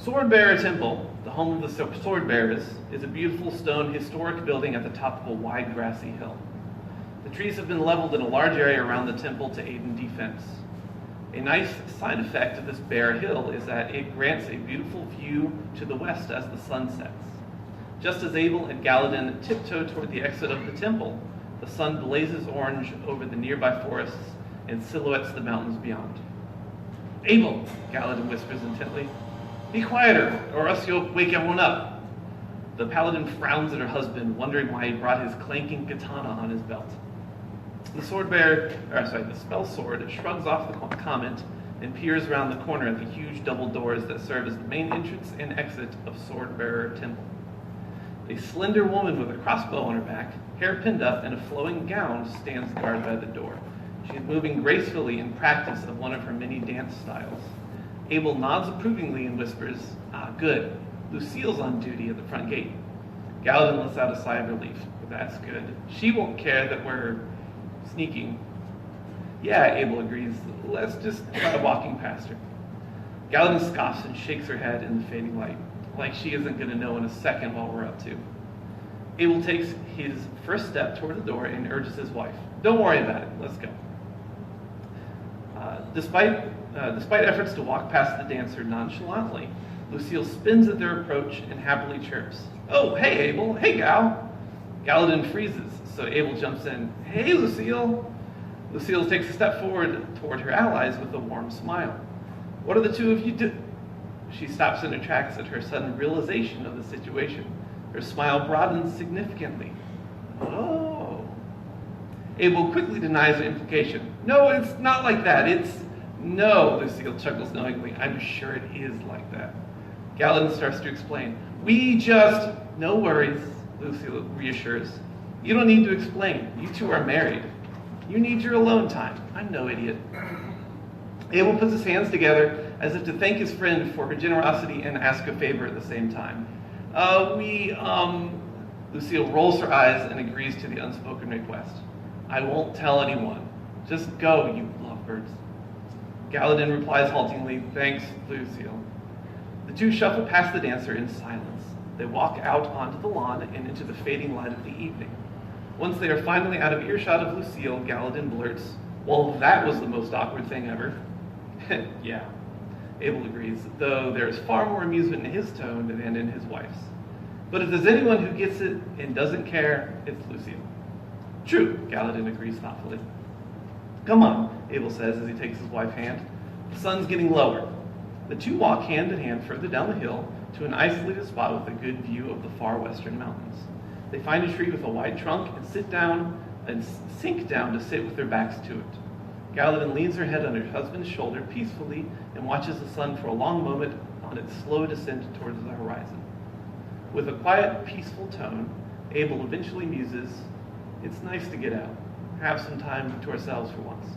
Swordbearer Temple, the home of the Swordbearers, is a beautiful stone historic building at the top of a wide grassy hill. The trees have been leveled in a large area around the temple to aid in defense. A nice side effect of this bare hill is that it grants a beautiful view to the west as the sun sets. Just as Abel and Galadin tiptoe toward the exit of the temple, the sun blazes orange over the nearby forests and silhouettes the mountains beyond. "Abel," Galadin whispers intently, "be quieter, or else you'll wake everyone up." The paladin frowns at her husband, wondering why he brought his clanking katana on his belt. The spell sword shrugs off the comment and peers around the corner at the huge double doors that serve as the main entrance and exit of Swordbearer Temple. A slender woman with a crossbow on her back, hair pinned up, and a flowing gown stands guard by the door. She is moving gracefully in practice of one of her many dance styles. Abel nods approvingly and whispers, "Ah, good. Lucille's on duty at the front gate." Galadin lets out a sigh of relief. "That's good. She won't care that we're sneaking." "Yeah," Abel agrees. "Let's just try walking past her." Galadin scoffs and shakes her head in the fading light, like she isn't going to know in a second what we're up to. Abel takes his first step toward the door and urges his wife, "Don't worry about it. Let's go." Despite efforts to walk past the dancer nonchalantly, Lucille spins at their approach and happily chirps, "Oh, hey, Abel. Hey, Gal." Galadin freezes, so Abel jumps in. "Hey, Lucille." Lucille takes a step forward toward her allies with a warm smile. "What are the two of you do?" She stops in her tracks at her sudden realization of the situation. Her smile broadens significantly. "Oh." Abel quickly denies the implication. "No, it's not like that. No," Lucille chuckles knowingly. "I'm sure it is like that." Galadin starts to explain. "No worries," Lucille reassures. "You don't need to explain. You two are married. You need your alone time. I'm no idiot." Abel puts his hands together as if to thank his friend for her generosity and ask a favor at the same time. Lucille rolls her eyes and agrees to the unspoken request. "I won't tell anyone. Just go, you lovebirds." Galadin replies haltingly, "Thanks, Lucille." The two shuffle past the dancer in silence. They walk out onto the lawn and into the fading light of the evening. Once they are finally out of earshot of Lucille, Galadin blurts, "Well, that was the most awkward thing ever." "Yeah," Abel agrees, though there is far more amusement in his tone than in his wife's. "But if there's anyone who gets it and doesn't care, it's Lucille." "True," Galadin agrees thoughtfully. "Come on," Abel says as he takes his wife's hand. "The sun's getting lower." The two walk hand in hand further down the hill to an isolated spot with a good view of the far western mountains. They find a tree with a wide trunk and sink down to sit with their backs to it. Galadin leans her head on her husband's shoulder peacefully and watches the sun for a long moment on its slow descent towards the horizon. With a quiet, peaceful tone, Abel eventually muses, "It's nice to get out, have some time to ourselves for once."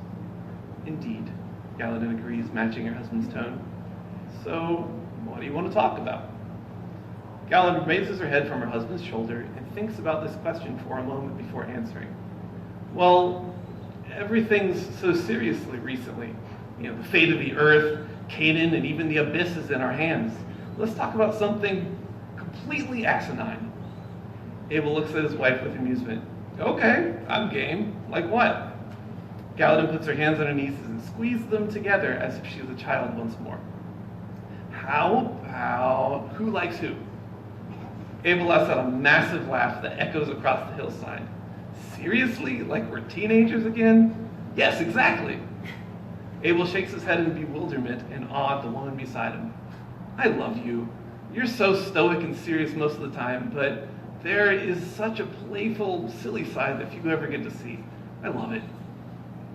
"Indeed," Galadin agrees, matching her husband's tone. "So, what do you want to talk about?" Galadin raises her head from her husband's shoulder and thinks about this question for a moment before answering. "Well, everything's so seriously recently. The fate of the earth, Canton, and even the abyss is in our hands. Let's talk about something completely asinine." Abel looks at his wife with amusement. "Okay, I'm game. Like what?" Galadin puts her hands on her knees and squeezes them together as if she was a child once more. "How about who likes who?" Abel lets out a massive laugh that echoes across the hillside. "Seriously? Like we're teenagers again?" "Yes, exactly." Abel shakes his head in bewilderment and awe at the woman beside him. "I love you. You're so stoic and serious most of the time, but there is such a playful, silly side that few ever get to see. I love it."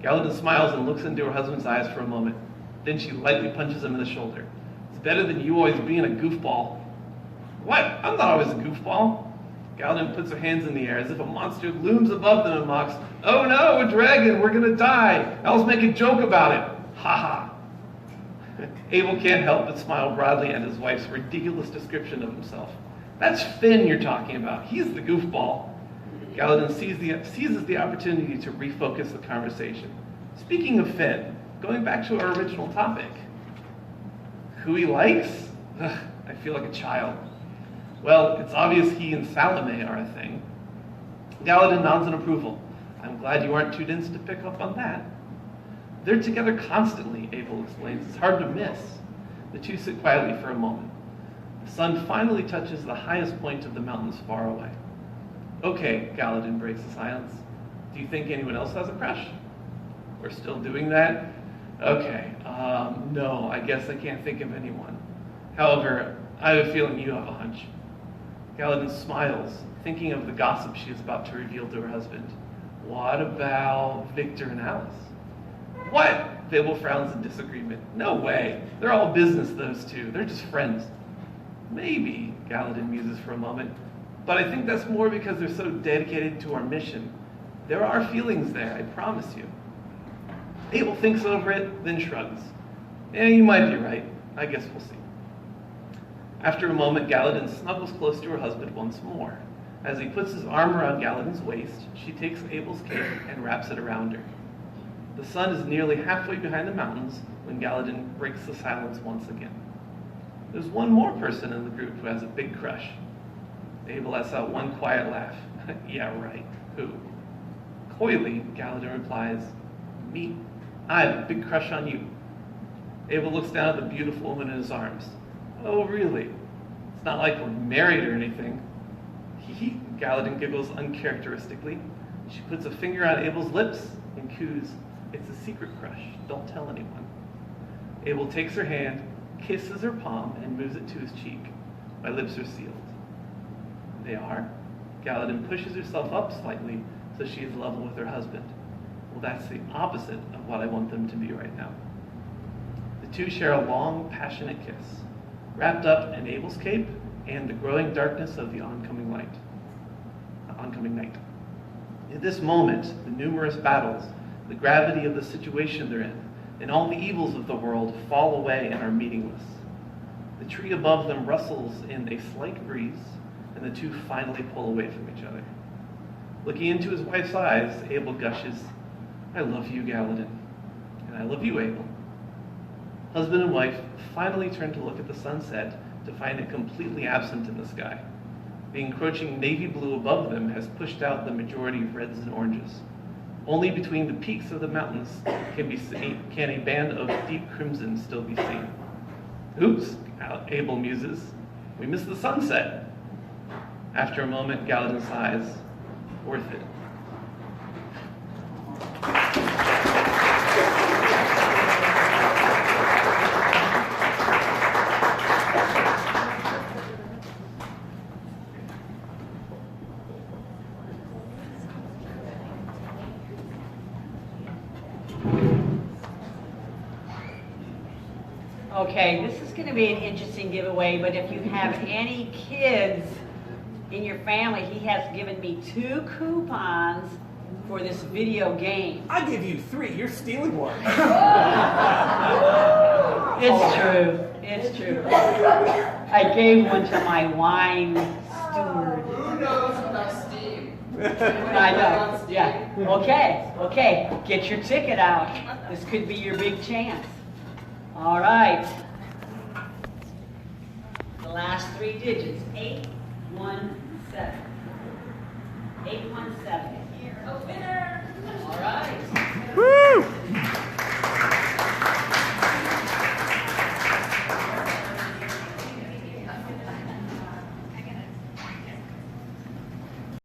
Galadin smiles and looks into her husband's eyes for a moment. Then she lightly punches him in the shoulder. "It's better than you always being a goofball." "What? I'm not always a goofball." Galadin puts her hands in the air as if a monster looms above them and mocks, "Oh no, a dragon, we're gonna die. Now let's make a joke about it. Ha ha." Abel can't help but smile broadly at his wife's ridiculous description of himself. "That's Finn you're talking about. He's the goofball." Galadin seizes the opportunity to refocus the conversation. "Speaking of Finn, going back to our original topic, who he likes? I feel like a child. Well, it's obvious he and Salome are a thing. Gallatin nods in approval. I'm glad you aren't too dense to pick up on that. They're together constantly, Abel explains. It's hard to miss. The two sit quietly for a moment. The sun finally touches the highest point of the mountains far away. Okay, Gallatin breaks the silence. Do you think anyone else has a crush? We're still doing that? Okay, no, I guess I can't think of anyone. However, I have a feeling you have a hunch. Gallatin smiles, thinking of the gossip she is about to reveal to her husband. What about Victor and Alice? What? Abel frowns in disagreement. No way. They're all business, those two. They're just friends. Maybe, Gallatin muses for a moment, but I think that's more because they're so dedicated to our mission. There are feelings there, I promise you. Abel thinks over it, then shrugs. Yeah, you might be right. I guess we'll see. After a moment, Gallatin snuggles close to her husband once more. As he puts his arm around Gallatin's waist, she takes Abel's cape and wraps it around her. The sun is nearly halfway behind the mountains when Gallatin breaks the silence once again. There's one more person in the group who has a big crush. Abel lets out one quiet laugh. Yeah, right. Who? Coyly, Gallatin replies, me. I have a big crush on you. Abel looks down at the beautiful woman in his arms. Oh, really? It's not like we're married or anything. He, Gallatin giggles uncharacteristically. She puts a finger on Abel's lips and coos, it's a secret crush. Don't tell anyone. Abel takes her hand, kisses her palm, and moves it to his cheek. My lips are sealed. They are. Gallatin pushes herself up slightly so she is level with her husband. Well, that's the opposite of what I want them to be right now. The two share a long, passionate kiss, wrapped up in Abel's cape and the growing darkness of the oncoming night. In this moment, the numerous battles, the gravity of the situation they're in, and all the evils of the world fall away and are meaningless. The tree above them rustles in a slight breeze, and the two finally pull away from each other. Looking into his wife's eyes, Abel gushes, I love you, Gallatin, and I love you, Abel. Husband and wife finally turn to look at the sunset to find it completely absent in the sky. The encroaching navy blue above them has pushed out the majority of reds and oranges. Only between the peaks of the mountains can a band of deep crimson still be seen. Oops, Abel muses. We missed the sunset. After a moment, Gallatin sighs. Worth it. Okay, this is going to be an interesting giveaway, but if you have any kids in your family, he has given me 2 coupons for this video game. I give you 3. You're stealing one. It's true. It's true. I gave one to my wine steward. Who knows about Steam? I know. Yeah. Okay. Get your ticket out. This could be your big chance. All right. The last 3 digits. 817. 817. A winner! All right.